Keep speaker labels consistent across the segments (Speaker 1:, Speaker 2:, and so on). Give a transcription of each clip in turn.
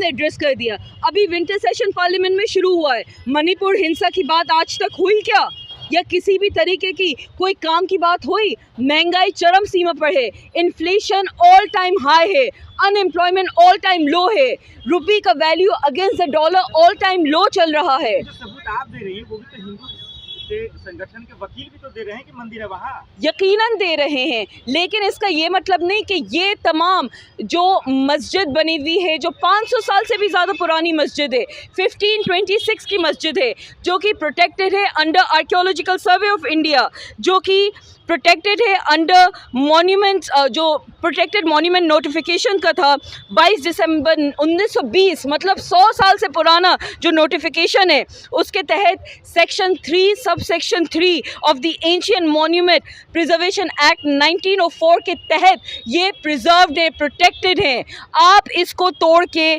Speaker 1: Address कर दिया। अभी विंटर सेशन पार्लियामेंट में शुरू हुआ है, मणिपुर हिंसा की बात आज तक हुई क्या? या किसी भी तरीके की कोई काम की बात हुई? महंगाई चरम सीमा पर है, इन्फ्लेशन ऑल टाइम हाई है, अनएम्प्लॉयमेंट ऑल टाइम लो है, रुपये का value against the dollar all time low चल रहा है।
Speaker 2: जो सबूत आप दे रही हैं वो भी तो हिंदू के संगठन के वकील भी तो दे रहे हैं कि मंदिर है वहाँ।
Speaker 1: यकीनन दे रहे हैं, लेकिन इसका ये मतलब नहीं कि ये तमाम जो मस्जिद बनी हुई है, जो 500 साल से भी ज़्यादा पुरानी मस्जिद है, 1526 की मस्जिद है, जो कि प्रोटेक्टेड है under archaeological survey of India, जो कि प्रोटेक्टेड है अंडर मॉन्यूमेंट्स, जो प्रोटेक्टेड मॉन्यूमेंट नोटिफिकेशन का था 22 दिसंबर 1920, मतलब 100 साल से पुराना जो नोटिफिकेशन है, उसके तहत section 3 sub section 3 of the ancient monument preservation act 1904 के तहत ये प्रिजर्व्ड है, प्रोटेक्टेड हैं। आप इसको तोड़ के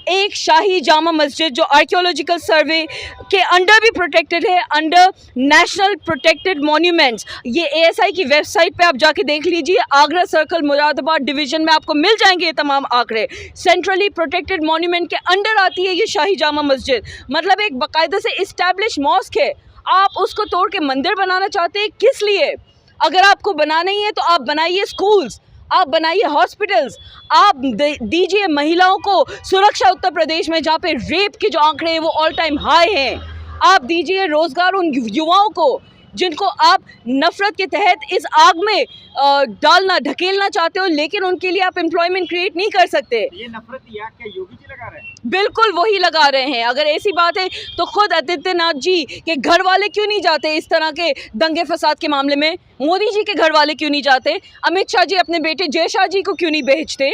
Speaker 1: एक शाही जामा मस्जिद जो आर्कियोलॉजिकल सर्वे के अंडर भी प्रोटेक्टेड है, अंडर नेशनल प्रोटेक्टेड मॉन्यूमेंट्स, ये एएसआई की वेबसाइट पे आप जाके देख लीजिए, आगरा सर्कल मुरादाबाद डिवीज़न में आपको मिल जाएंगे ये तमाम आंकड़े। सेंट्रली प्रोटेक्टेड मॉन्यूमेंट के अंडर आती है ये शाही जामा मस्जिद, मतलब एक बाकायदा से इस्टेब्लिश मॉस्क है। आप उसको तोड़ के मंदिर बनाना चाहते हैं, किस लिए? अगर आपको बनाना ही है तो आप बनाइए स्कूल्स, आप बनाइए हॉस्पिटल्स, आप दीजिए महिलाओं को सुरक्षा उत्तर प्रदेश में जहाँ पे रेप के जो आंकड़े हैं वो ऑल टाइम हाई हैं। आप दीजिए रोज़गार उन युवाओं को जिनको आप नफ़रत के तहत इस आग में डालना ढकेलना चाहते हो, लेकिन उनके लिए आप एम्प्लॉयमेंट क्रिएट नहीं कर सकते।
Speaker 2: ये नफरत की आग क्या योगी जी लगा रहे हैं?
Speaker 1: बिल्कुल वही लगा रहे हैं। अगर ऐसी बात है तो खुद आदित्यनाथ जी के घर वाले क्यों नहीं जाते इस तरह के दंगे फसाद के मामले में? मोदी जी के घर वाले क्यों नहीं जाते? अमित शाह जी अपने बेटे जय शाह जी को क्यों नहीं भेजते?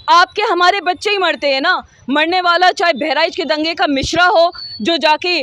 Speaker 1: आपके हमारे बच्चे ही मरते हैं ना। मरने वाला चाहे बहराइच के दंगे का मिश्रा हो, जो जाके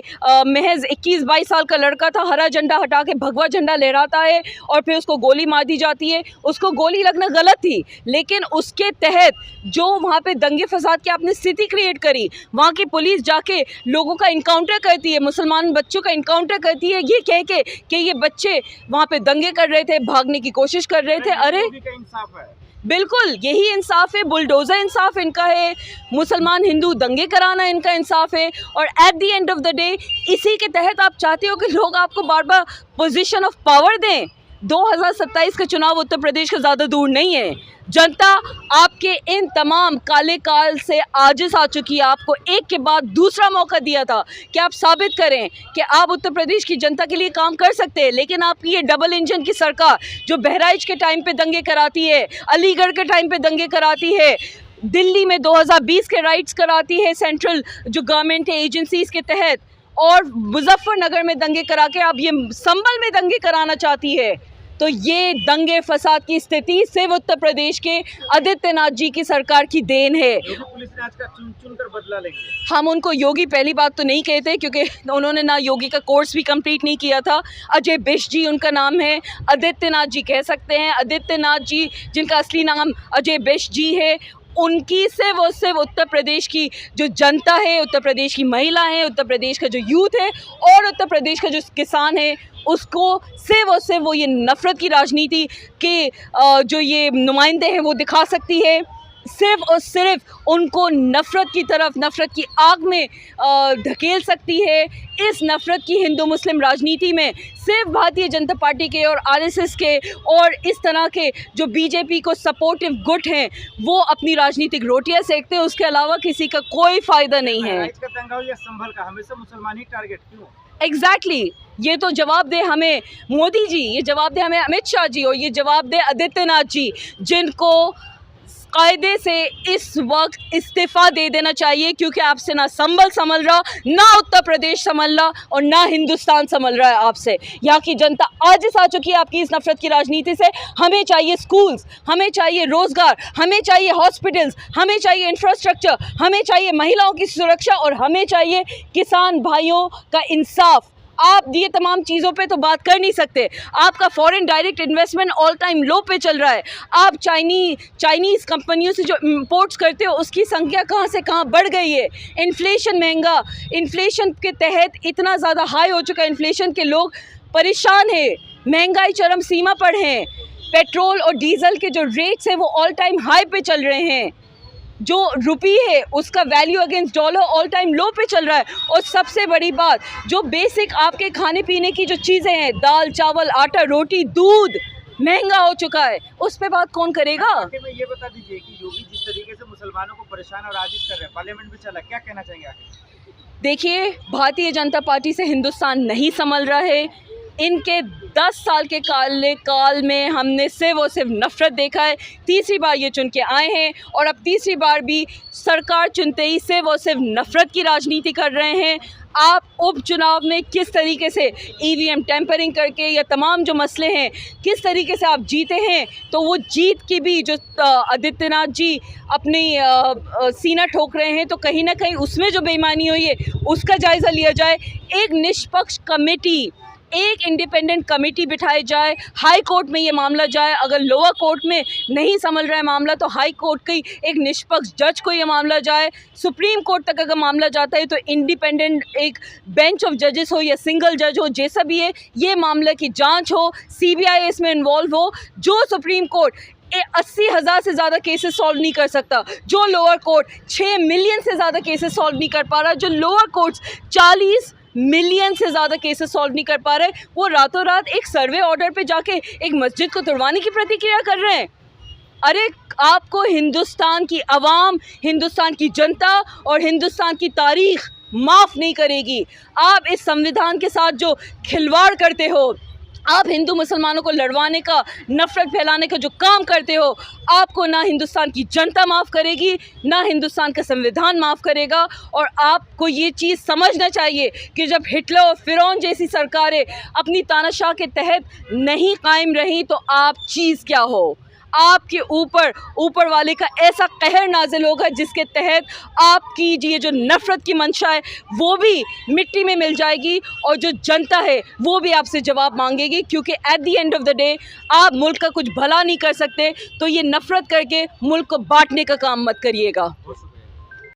Speaker 1: महज 21-22 साल का लड़का था, हरा झंडा हटा के भगवा झंडा लहराता है और फिर उसको गोली मार दी जाती है। उसको गोली लगना गलत थी, लेकिन उसके तहत जो वहाँ पे दंगे फसाद की आपने स्थिति क्रिएट करी, वहाँ की पुलिस जाके लोगों का इनकाउंटर करती है, मुसलमान बच्चों का इनकाउंटर करती है, ये कह के कि ये बच्चे वहाँ पे दंगे कर रहे थे, भागने की कोशिश कर रहे थे। अरे
Speaker 2: इंसाफ है,
Speaker 1: बिल्कुल यही इंसाफ है, बुलडोज़र इंसाफ इनका है, मुसलमान हिंदू दंगे कराना इनका इंसाफ है। और at the end of the day इसी के तहत आप चाहते हो कि लोग आपको बार बार पोजीशन ऑफ पावर दें। 2027 का चुनाव उत्तर प्रदेश का ज़्यादा दूर नहीं है। जनता आपके इन तमाम काले काल से आजिज़ आ चुकी है। आपको एक के बाद दूसरा मौका दिया था कि आप साबित करें कि आप उत्तर प्रदेश की जनता के लिए काम कर सकते हैं, लेकिन आपकी ये डबल इंजन की सरकार जो बहराइच के टाइम पे दंगे कराती है, अलीगढ़ के टाइम पे दंगे कराती है, दिल्ली में 2020 के राइट्स कराती है सेंट्रल जो गवर्नमेंट है एजेंसीज़ के तहत, और मुजफ्फरनगर में दंगे करा के आप ये संभल में दंगे कराना चाहती है, तो ये दंगे फसाद की स्थिति सिर्फ उत्तर प्रदेश के आदित्यनाथ जी की सरकार की देन है।
Speaker 2: पुलिस ने आज का चुन कर बदला लेंगे।
Speaker 1: हम उनको योगी पहली बात तो नहीं कहते, क्योंकि उन्होंने ना योगी का कोर्स भी कंप्लीट नहीं किया था। अजय बिष्ट जी उनका नाम है, आदित्यनाथ जी कह सकते हैं। आदित्यनाथ जी जिनका असली नाम अजय बिष्ट जी है, उनकी सिर्फ उत्तर प्रदेश की जो जनता है, उत्तर प्रदेश की महिला है, उत्तर प्रदेश का जो यूथ है और उत्तर प्रदेश का जो किसान है, उसको सिर्फ वो ये नफ़रत की राजनीति के जो ये नुमाइंदे हैं वो दिखा सकती है। सिर्फ और सिर्फ उनको नफ़रत की तरफ, नफ़रत की आग में ढकेल सकती है। इस नफ़रत की हिंदू मुस्लिम राजनीति में सिर्फ भारतीय जनता पार्टी के और आरएसएस के और इस तरह के जो बीजेपी को सपोर्टिव गुट हैं वो अपनी राजनीतिक रोटियां सेकते हैं, उसके अलावा किसी का कोई फ़ायदा नहीं है।
Speaker 2: का दंगा या संभल का हमेशा मुसलमान ही टारगेट क्यों?
Speaker 1: एग्जैक्टली ये तो जवाब दे हमें मोदी जी, ये जवाब दे हमें अमित शाह जी, और ये जवाब दे आदित्यनाथ जी, जिनको कायदे से इस वक्त इस्तीफ़ा दे देना चाहिए, क्योंकि आपसे ना संभल संभल रहा, ना उत्तर प्रदेश संभल रहा और ना हिंदुस्तान संभल रहा है आपसे। यहाँ की जनता आजिज़ आ चुकी है आपकी इस नफ़रत की राजनीति से। हमें चाहिए स्कूल्स, हमें चाहिए रोज़गार, हमें चाहिए हॉस्पिटल्स, हमें चाहिए इंफ्रास्ट्रक्चर, हमें चाहिए महिलाओं की सुरक्षा और हमें चाहिए किसान भाइयों का इंसाफ। आप ये तमाम चीज़ों पे तो बात कर नहीं सकते। आपका foreign direct investment all time low पे चल रहा है। आप चाइनीज़ कंपनियों से जो इंपोर्ट्स करते हो उसकी संख्या कहाँ से कहाँ बढ़ गई है। इन्फ्लेशन महंगा, इन्फ्लेशन के तहत इतना ज़्यादा हाई हो चुका है इन्फ्लेशन के लोग परेशान है, महंगाई चरम सीमा पर है, पेट्रोल और डीजल के जो रेट्स हैं वो ऑल टाइम हाई पे चल रहे हैं। जो रुपी है उसका value against dollar all time low पे चल रहा है। और सबसे बड़ी बात, जो बेसिक आपके खाने पीने की जो चीज़ें हैं, दाल चावल आटा रोटी दूध महंगा हो चुका है, उस पे बात कौन करेगा?
Speaker 2: आखिर में ये बता दीजिए कि योगी जिस तरीके से मुसलमानों को परेशान और आजिज कर रहे हैं, पार्लियामेंट में चला, क्या कहना चाहेंगे आखिर?
Speaker 1: देखिए, भारतीय जनता पार्टी से हिंदुस्तान नहीं संभल रहा है। इनके 10 साल के काल में हमने सिर्फ और सिर्फ नफ़रत देखा है। तीसरी बार ये चुन के आए हैं और अब तीसरी बार भी सरकार चुनते ही सिर्फ और सिर्फ नफ़रत की राजनीति कर रहे हैं। आप उपचुनाव में किस तरीके से ईवीएम टेम्परिंग करके या तमाम जो मसले हैं किस तरीके से आप जीते हैं, तो वो जीत की भी जो आदित्यनाथ जी अपनी सीना ठोक रहे हैं, तो कहीं ना कहीं उसमें जो बेईमानी हुई है उसका जायज़ा लिया जाए। एक निष्पक्ष कमेटी, एक इंडिपेंडेंट कमेटी बिठाई जाए, हाई कोर्ट में ये मामला जाए। अगर लोअर कोर्ट में नहीं संभल रहा है मामला तो हाई कोर्ट की एक निष्पक्ष जज को ये मामला जाए। सुप्रीम कोर्ट तक अगर मामला जाता है तो इंडिपेंडेंट एक बेंच ऑफ जजेस हो या सिंगल जज हो, जैसा भी है, ये मामले की जांच हो, सीबीआई इसमें इन्वॉल्व हो। जो सुप्रीम कोर्ट 80,000 से ज़्यादा केसेस सॉल्व नहीं कर सकता, जो लोअर कोर्ट 6 मिलियन से ज़्यादा केसेस सॉल्व नहीं कर पा रहा, जो लोअर कोर्ट्स 40 मिलियन से ज़्यादा केसेस सॉल्व नहीं कर पा रहे, वो रातों रात एक सर्वे ऑर्डर पे जाके एक मस्जिद को तोड़वाने की प्रतिक्रिया कर रहे हैं। अरे आपको हिंदुस्तान की आवाम, हिंदुस्तान की जनता और हिंदुस्तान की तारीख माफ़ नहीं करेगी। आप इस संविधान के साथ जो खिलवाड़ करते हो, आप हिंदू मुसलमानों को लड़वाने का, नफ़रत फैलाने का जो काम करते हो, आपको ना हिंदुस्तान की जनता माफ़ करेगी, ना हिंदुस्तान का संविधान माफ़ करेगा। और आपको ये चीज़ समझना चाहिए कि जब हिटलर और फ़िरौन जैसी सरकारें अपनी तानाशाह के तहत नहीं कायम रहीं तो आप चीज़ क्या हो। आपके ऊपर वाले का ऐसा कहर नाजिल होगा जिसके तहत आपकी ये जो नफ़रत की मंशा है वो भी मिट्टी में मिल जाएगी और जो जनता है वो भी आपसे जवाब मांगेगी। क्योंकि at the end of the day आप मुल्क का कुछ भला नहीं कर सकते, तो ये नफ़रत करके मुल्क को बांटने का काम मत करिएगा।